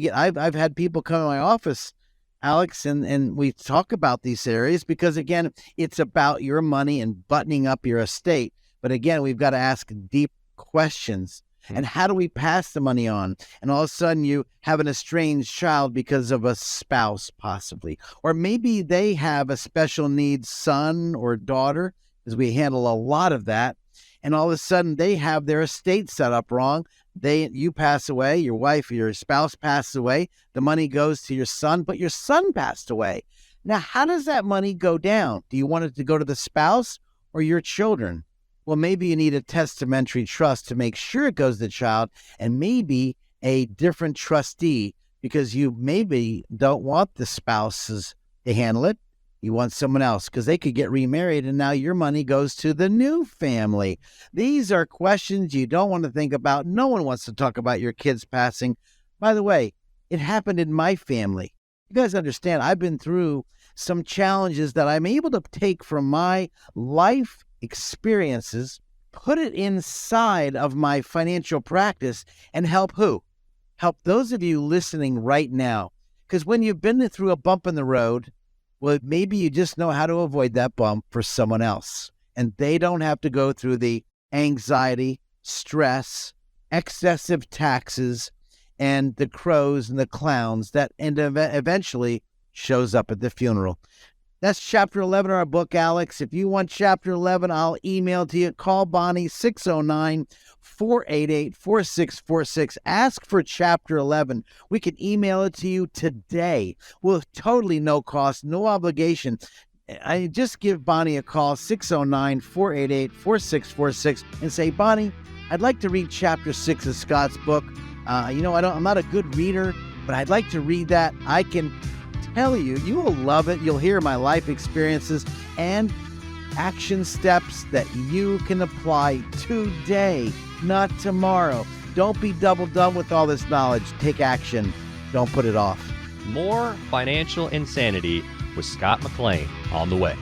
Speaker 8: get, I've had people come to my office, Alex, and we talk about these areas because, again, it's about your money and buttoning up your estate. But again, we've got to ask deep questions. And how do we pass the money on? And all of a sudden you have an estranged child because of a spouse, possibly. Or maybe they have a special needs son or daughter, because we handle a lot of that. And all of a sudden they have their estate set up wrong. You pass away, your wife or your spouse passes away. The money goes to your son, but your son passed away. Now, how does that money go down? Do you want it to go to the spouse or your children? Well, maybe you need a testamentary trust to make sure it goes to the child, and maybe a different trustee, because you maybe don't want the spouses to handle it. You want someone else because they could get remarried and now your money goes to the new family. These are questions you don't want to think about. No one wants to talk about your kids passing. By the way, it happened in my family. You guys understand, I've been through some challenges that I'm able to take from my life experiences, put it inside of my financial practice, and help who? Help those of you listening right now. Because when you've been through a bump in the road, well, maybe you just know how to avoid that bump for someone else. And they don't have to go through the anxiety, stress, excessive taxes, and the crows and the clowns that eventually shows up at the funeral. That's chapter 11 of our book, Alex. If you want chapter 11, I'll email to you. Call Bonnie, 609-488-4646. Ask for chapter 11. We can email it to you today with totally no cost, no obligation. I just give Bonnie a call, 609-488-4646, and say, Bonnie, I'd like to read chapter 6 of Scott's book. I'm not a good reader, but I'd like to read that. I can tell you, you will love it. You'll hear my life experiences and action steps that you can apply today, not tomorrow. Don't be double dumb with all this knowledge. Take action. Don't put it off.
Speaker 6: More financial insanity with Scott McLean on the way.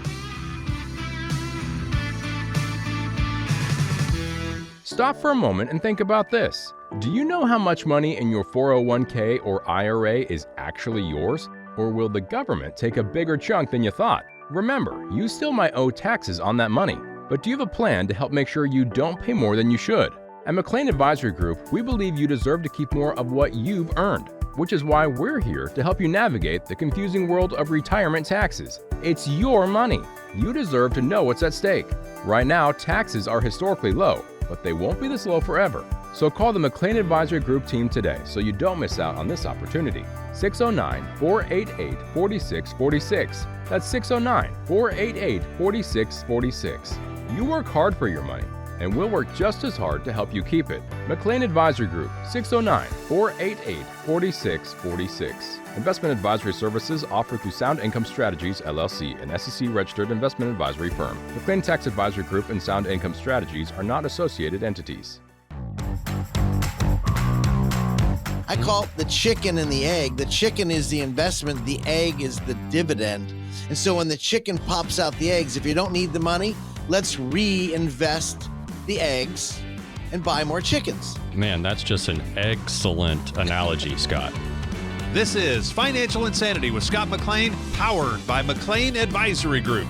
Speaker 4: Stop for a moment and think about this. Do you know how much money in your 401k or IRA is actually yours? Or will the government take a bigger chunk than you thought? Remember, you still might owe taxes on that money, but do you have a plan to help make sure you don't pay more than you should? At McLean Advisory Group, we believe you deserve to keep more of what you've earned, which is why we're here to help you navigate the confusing world of retirement taxes. It's your money. You deserve to know what's at stake. Right now, taxes are historically low, but they won't be this low forever. So call the McLean Advisory Group team today so you don't miss out on this opportunity. 609-488-4646. That's 609-488-4646. You work hard for your money, and we'll work just as hard to help you keep it. McLean Advisory Group, 609-488-4646. Investment advisory services offered through Sound Income Strategies, LLC, an SEC-registered investment advisory firm. McLean Tax Advisory Group and Sound Income Strategies are not associated entities.
Speaker 7: I call it the chicken and the egg. The chicken is the investment. The egg is the dividend. And so when the chicken pops out the eggs, if you don't need the money, let's reinvest the eggs and buy more chickens.
Speaker 6: Man, that's just an excellent analogy, Scott.
Speaker 9: This is Financial Insanity with Scott McLean, powered by McLean Advisory Group.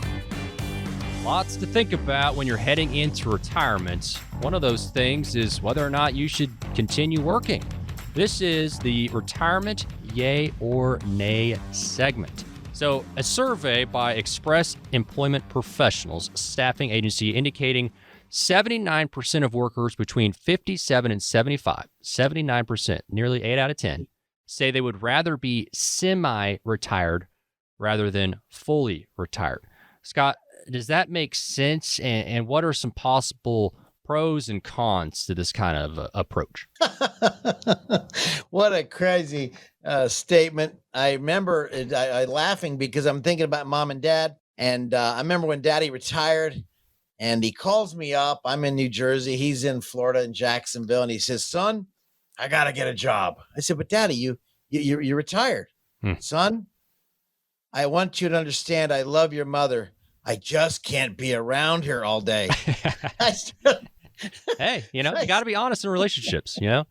Speaker 6: Lots to think about when you're heading into retirement. One of those things is whether or not you should continue working. This is the retirement yay or nay segment. So a survey by Express Employment Professionals staffing agency indicating 79% of workers between 57 and 75, 79%, nearly 8 out of 10, say they would rather be semi-retired rather than fully retired. Scott, does that make sense? And what are some possible pros and cons to this kind of approach?
Speaker 7: What a crazy statement. I remember I laughing because I'm thinking about mom and dad. And I remember when daddy retired and he calls me up. I'm in New Jersey. He's in Florida in Jacksonville. And he says, son, I got to get a job. I said, but daddy, you're retired. Son, I want you to understand I love your mother. I just can't be around here all day.
Speaker 6: Hey, you got to be honest in relationships,
Speaker 7: And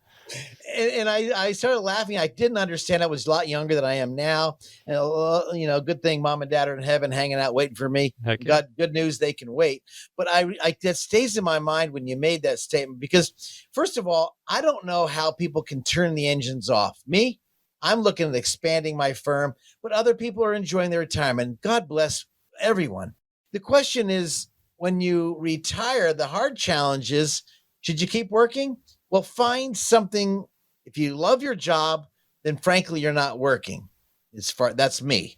Speaker 7: I started laughing. I didn't understand. I was a lot younger than I am now. And, good thing mom and dad are in heaven hanging out waiting for me.
Speaker 6: Okay.
Speaker 7: Good news, they can wait. But that stays in my mind when you made that statement, because first of all, I don't know how people can turn the engines off. Me, I'm looking at expanding my firm, but other people are enjoying their retirement. God bless everyone. The question is, when you retire, the hard challenge is, should you keep working? Well, find something. If you love your job, then frankly, you're not working. That's me.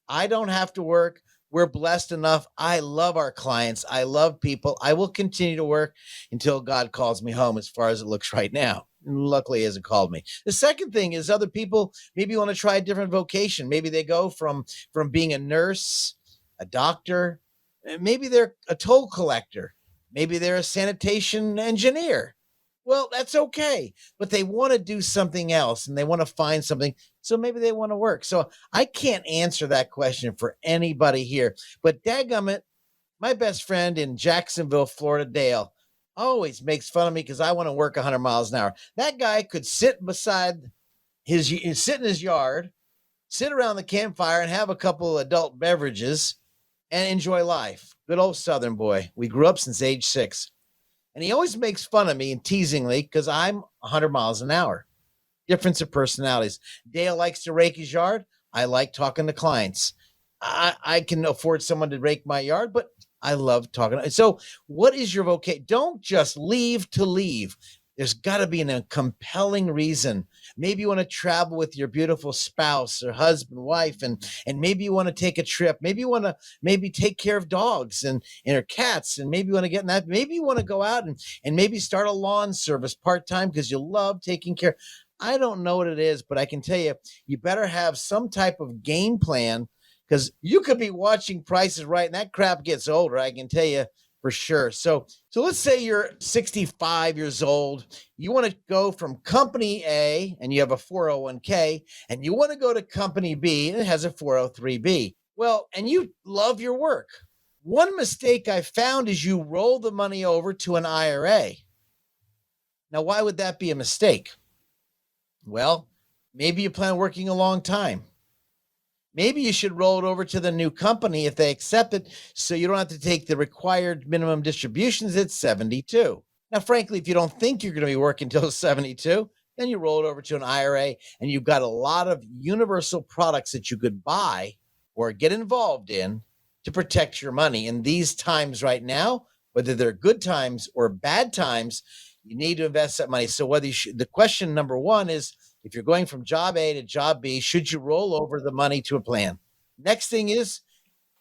Speaker 7: I don't have to work. We're blessed enough. I love our clients. I love people. I will continue to work until God calls me home, as far as it looks right now. Luckily, he hasn't called me. The second thing is other people maybe want to try a different vocation. Maybe they go from being a nurse, a doctor, maybe they're a toll collector, maybe they're a sanitation engineer. Well, that's okay, but they want to do something else and they want to find something. So maybe they want to work. So I can't answer that question for anybody here, but dadgummit, my best friend in Jacksonville, Florida, Dale, always makes fun of me because I want to work 100 miles an hour. That guy could sit in his yard, sit around the campfire and have a couple adult beverages and enjoy life. Good old Southern boy. We grew up since age 6. And he always makes fun of me and teasingly because I'm 100 miles an hour. Difference of personalities. Dale likes to rake his yard. I like talking to clients. I can afford someone to rake my yard, but I love talking. So what is your vocation? Don't just leave to leave. There's got to be a compelling reason. Maybe you want to travel with your beautiful spouse or husband, wife, and maybe you want to take a trip. Maybe you want to take care of dogs and or cats, and maybe you want to get in that. Maybe you want to go out and maybe start a lawn service part-time because you love taking care. I don't know what it is, but I can tell you, you better have some type of game plan because you could be watching Price is Right and that crap gets older. I can tell you for sure. So let's say you're 65 years old. You want to go from company A and you have a 401k and you want to go to company B and it has a 403b. Well, and you love your work. One mistake I found is you roll the money over to an IRA. Now, why would that be a mistake? Well, maybe you plan on working a long time. Maybe you should roll it over to the new company if they accept it, so you don't have to take the required minimum distributions at 72. Now, frankly, if you don't think you're going to be working until 72, then you roll it over to an IRA, and you've got a lot of universal products that you could buy or get involved in to protect your money. In these times right now, whether they're good times or bad times, you need to invest that money. So the question number one is, if you're going from job A to job B, should you roll over the money to a plan? Next thing is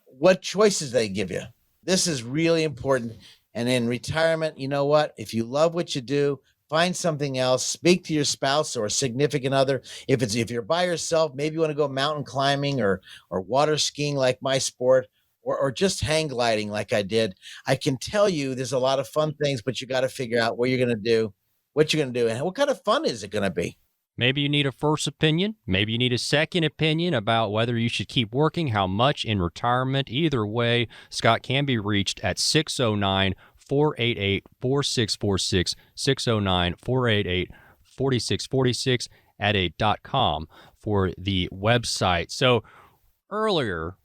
Speaker 7: what choices they give you. This is really important. And in retirement, you know what? If you love what you do, find something else. Speak to your spouse or a significant other. If you're by yourself, maybe you want to go mountain climbing or water skiing like my sport, or just hang gliding like I did. I can tell you there's a lot of fun things, but you got to figure out what you're going to do, and what kind of fun is it going to be?
Speaker 6: Maybe you need a first opinion. Maybe you need a second opinion about whether you should keep working, how much in retirement. Either way, Scott can be reached at 609-488-4646, 609-488-4646 at .com for the website. So earlier,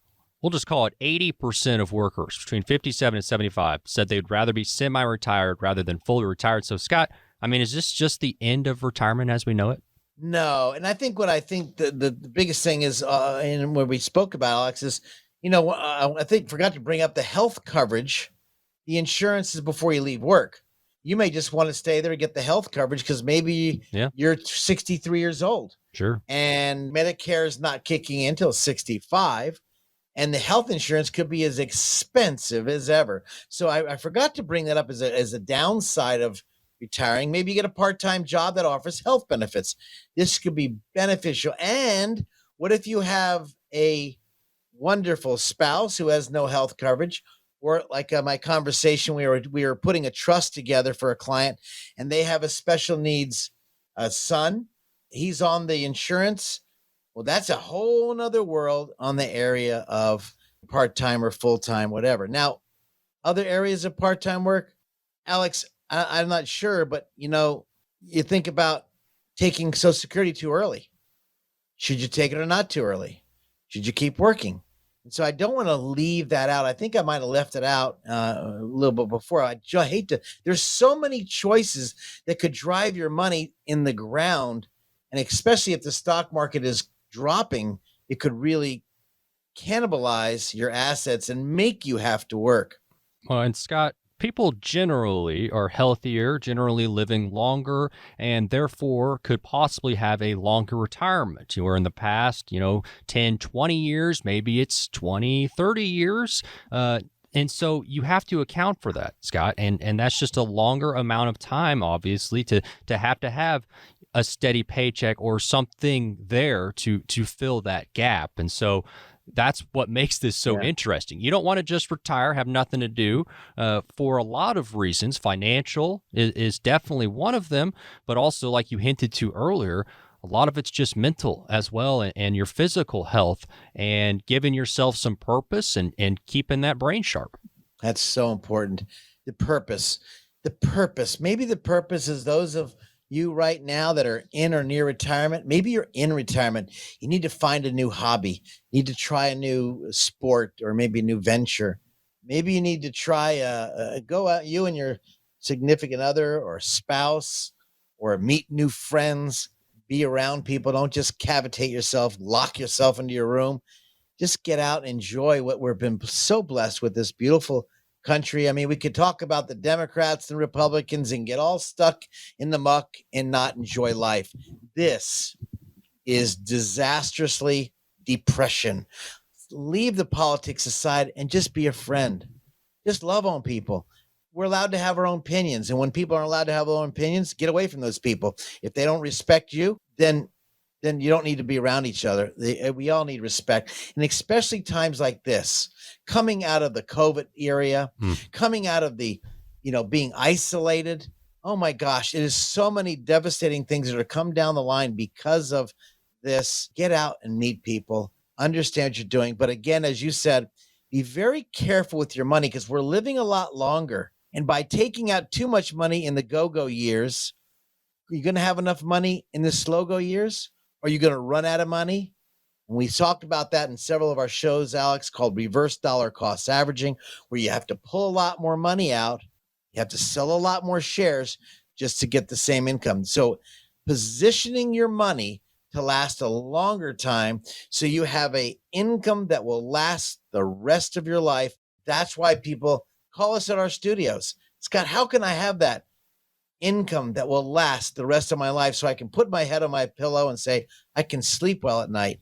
Speaker 6: we'll just call it 80% of workers between 57 and 75 said they'd rather be semi-retired rather than fully retired. So Scott, I mean, is this just the end of retirement as we know it?
Speaker 7: No. And I think the biggest thing is, and when we spoke about, Alex, is, I think forgot to bring up the health coverage. The insurance is before you leave work. You may just want to stay there and get the health coverage because maybe you're 63 years old.
Speaker 6: Sure. And
Speaker 7: Medicare is not kicking in until 65. And the health insurance could be as expensive as ever. So I forgot to bring that up as a downside of retiring. Maybe you get a part-time job that offers health benefits. This could be beneficial. And what if you have a wonderful spouse who has no health coverage? Or like my conversation, we were putting a trust together for a client, and they have a special needs son. He's on the insurance. Well, that's a whole nother world on the area of part-time or full-time, whatever. Now, other areas of part-time work, Alex, I'm not sure, but you think about taking Social Security too early. Should you take it or not too early? Should you keep working? And so I don't want to leave that out. I think I might have left it out a little bit before. I hate to. There's so many choices that could drive your money in the ground, and especially if the stock market is dropping, it could really cannibalize your assets and make you have to work.
Speaker 6: Well, and Scott, people generally are healthier, generally living longer, and therefore could possibly have a longer retirement. Where in the past, 10, 20 years, maybe it's 20, 30 years. And so you have to account for that, Scott. And that's just a longer amount of time, obviously, to have a steady paycheck or something there to fill that gap. And so that's what makes this so interesting. You don't want to just retire, have nothing to do for a lot of reasons. Financial is definitely one of them, but also, like you hinted to earlier, a lot of it's just mental as well, and your physical health, and giving yourself some purpose and keeping that brain sharp.
Speaker 7: That's so important. The purpose. Maybe the purpose is those of you right now that are in or near retirement. Maybe you're in retirement. You need to find a new hobby. You need to try a new sport or maybe a new venture. Maybe you need to try go out, you and your significant other or spouse, or meet new friends, be around people. Don't just cavitate yourself, lock yourself into your room. Just get out and enjoy what we've been so blessed with, this beautiful country. I mean, we could talk about the Democrats and Republicans and get all stuck in the muck and not enjoy life. This is disastrously depression. Leave the politics aside and just be a friend. Just love on people. We're allowed to have our own opinions. And when people aren't allowed to have their own opinions, get away from those people. If they don't respect you, then you don't need to be around each other. We all need respect. And especially times like this, coming out of the COVID area, coming out of the, being isolated. Oh my gosh, it is so many devastating things that are come down the line because of this. Get out and meet people, understand what you're doing. But again, as you said, be very careful with your money, because we're living a lot longer. And by taking out too much money in the go-go years, are you going to have enough money in the slow-go years? Are you going to run out of money? And we talked about that in several of our shows, Alex, called reverse dollar cost averaging, where you have to pull a lot more money out. You have to sell a lot more shares just to get the same income. So positioning your money to last a longer time so you have a income that will last the rest of your life. That's why people call us at our studios. Scott, how can I have that income that will last the rest of my life so I can put my head on my pillow and say, I can sleep well at night?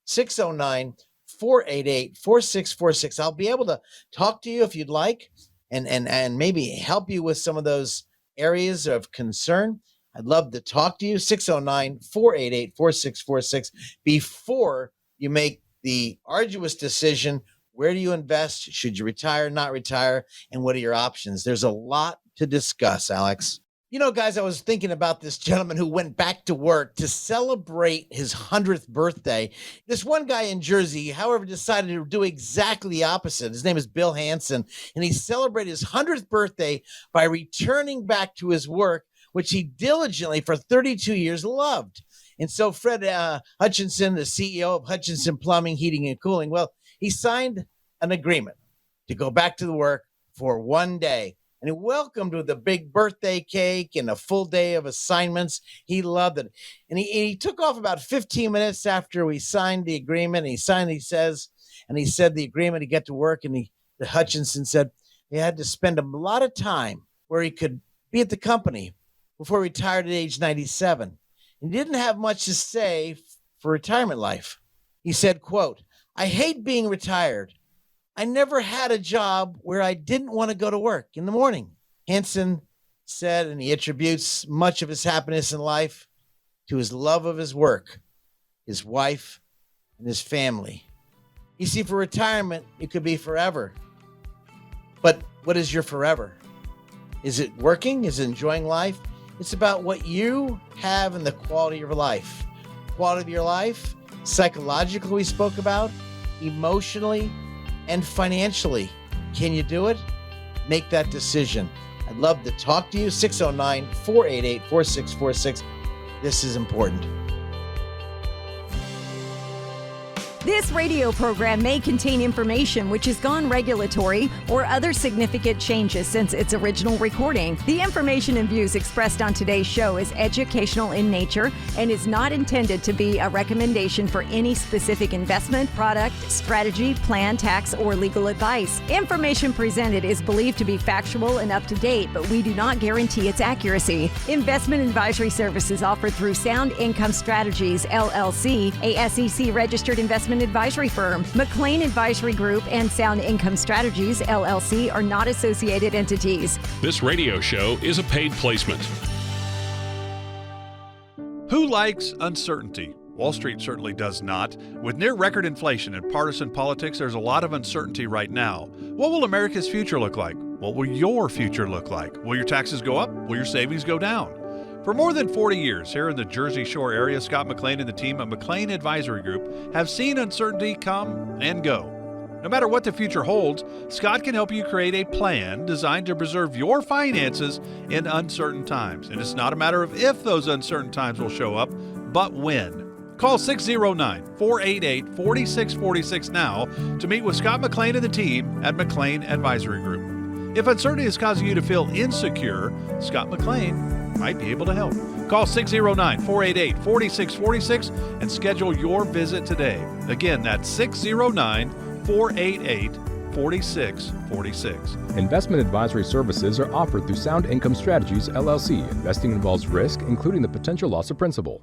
Speaker 7: 609-488-4646. I'll be able to talk to you if you'd like and maybe help you with some of those areas of concern. I'd love to talk to you. 609-488-4646 before you make the arduous decision. Where do you invest? Should you retire, not retire? And what are your options? There's a lot to discuss, Alex. Guys, I was thinking about this gentleman who went back to work to celebrate his 100th birthday. This one guy in Jersey, however, decided to do exactly the opposite. His name is Bill Hansen, and he celebrated his 100th birthday by returning back to his work, which he diligently for 32 years loved. And so Fred Hutchinson, the CEO of Hutchinson Plumbing, Heating, and Cooling, well, he signed an agreement to go back to the work for one day. And he welcomed with a big birthday cake and a full day of assignments. He loved it. And he took off about 15 minutes after we signed the agreement. And he said the agreement, he got to work, and the Hutchinson said he had to spend a lot of time where he could be at the company before he retired at age 97. And he didn't have much to say for retirement life. He said, quote, I hate being retired. I never had a job where I didn't want to go to work in the morning. Hansen said, and he attributes much of his happiness in life to his love of his work, his wife, and his family. You see, for retirement, it could be forever. But what is your forever? Is it working? Is it enjoying life? It's about what you have and the quality of your life. Quality of your life, psychologically we spoke about, emotionally, and financially. Can you do it? Make that decision. I'd love to talk to you. 609-488-4646. This is important.
Speaker 10: This radio program may contain information which has gone regulatory or other significant changes since its original recording. The information and views expressed on today's show is educational in nature and is not intended to be a recommendation for any specific investment, product, strategy, plan, tax, or legal advice. Information presented is believed to be factual and up to date, but we do not guarantee its accuracy. Investment advisory services offered through Sound Income Strategies, LLC, a SEC-registered investment advisory firm. McLean Advisory Group and Sound Income Strategies, LLC, are not associated entities.
Speaker 2: This radio show is a paid placement.
Speaker 9: Who likes uncertainty? Wall Street certainly does not. With near record inflation and partisan politics, there's a lot of uncertainty right now. What will America's future look like? What will your future look like? Will your taxes go up? Will your savings go down? For more than 40 years here in the Jersey Shore area, Scott McLean and the team at McLean Advisory Group have seen uncertainty come and go. No matter what the future holds, Scott can help you create a plan designed to preserve your finances in uncertain times. And it's not a matter of if those uncertain times will show up, but when. Call 609-488-4646 now to meet with Scott McLean and the team at McLean Advisory Group. If uncertainty is causing you to feel insecure, Scott McLean might be able to help. Call 609-488-4646 and schedule your visit today. Again, that's 609-488-4646.
Speaker 4: Investment advisory services are offered through Sound Income Strategies, LLC. Investing involves risk, including the potential loss of principal.